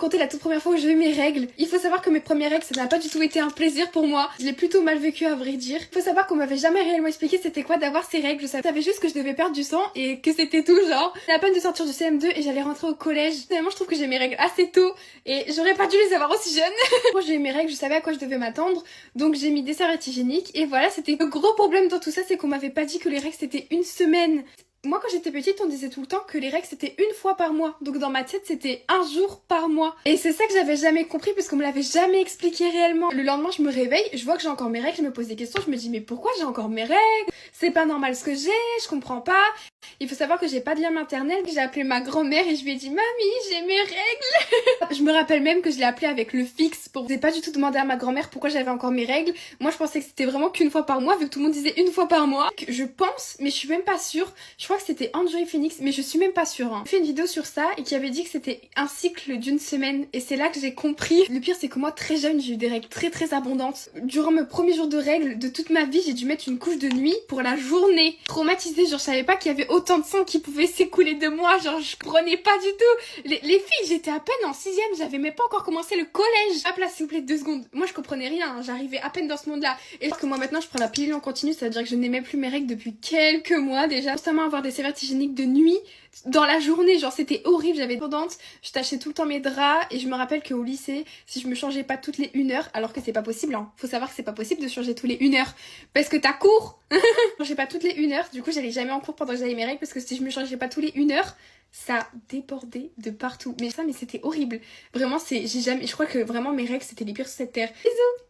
raconter la toute première fois où j'ai eu mes règles. Il faut savoir que mes premières règles, ça n'a pas du tout été un plaisir pour moi. Je l'ai plutôt mal vécu à vrai dire. Il faut savoir qu'on m'avait jamais réellement expliqué c'était quoi d'avoir ces règles. Je savais juste que je devais perdre du sang et que c'était tout genre. J'ai à peine de sortir du CM2 et j'allais rentrer au collège. Finalement, je trouve que j'ai mes règles assez tôt et j'aurais pas dû les avoir aussi jeune. Moi, j'ai eu mes règles, je savais à quoi je devais m'attendre. Donc j'ai mis des serviettes hygiéniques et voilà, c'était le gros problème dans tout ça, c'est qu'on m'avait pas dit que les règles c'était une semaine. Moi quand j'étais petite on disait tout le temps que les règles c'était une fois par mois. Donc dans ma tête c'était un jour par mois. Et c'est ça que j'avais jamais compris parce qu'on me l'avait jamais expliqué réellement. Le lendemain je me réveille, je vois que j'ai encore mes règles, je me pose des questions, je me dis mais pourquoi j'ai encore mes règles? C'est pas normal ce que j'ai, je comprends pas. Il faut savoir que j'ai pas de lien maternel, j'ai appelé ma grand-mère et je lui ai dit mamie j'ai mes règles. Je me rappelle même que je l'ai appelé avec le fixe pour... J'ai pas du tout demandé à ma grand-mère pourquoi j'avais encore mes règles. Moi je pensais que c'était vraiment qu'une fois par mois vu que tout le monde disait une fois par mois. Je pense, mais je suis même pas sûre. Je crois que c'était Andrew Phoenix, mais je suis même pas sûre. J'ai fait une vidéo sur ça et qui avait dit que c'était un cycle d'une semaine et c'est là que j'ai compris. Le pire c'est que moi très jeune j'ai eu des règles très abondantes. Durant mes premiers jours de règles de toute ma vie j'ai dû mettre une couche de nuit pour la journée. Traumatisée, genre je savais pas qu'il y avait autant de sang qui pouvait s'écouler de moi, genre je comprenais pas du tout. Les filles, j'étais à peine en 6ème, j'avais même pas encore commencé le collège. Hop là s'il vous plaît 2 secondes. Moi je comprenais rien, hein. J'arrivais à peine dans ce monde là. Et que moi maintenant je prends la pilule en continu, ça veut dire que je n'ai même plus mes règles depuis quelques mois déjà. Constamment avoir des serviettes hygiéniques de nuit dans la journée, genre c'était horrible, j'avais pendante, je tachais tout le temps mes draps et je me rappelle qu'au lycée, si je me changeais pas toutes les 1 heure, alors que c'est pas possible, hein. Faut savoir que c'est pas possible de changer tous les 1 heure parce que t'as cours. Je changeais pas toutes les 1 heure, du coup j'allais jamais en cours pendant que j'avais mes règles parce que si je me changeais pas tous les 1 heure, ça débordait de partout. Mais c'était horrible. Vraiment, j'ai jamais, je crois que vraiment mes règles c'était les pires sur cette terre. Bisous.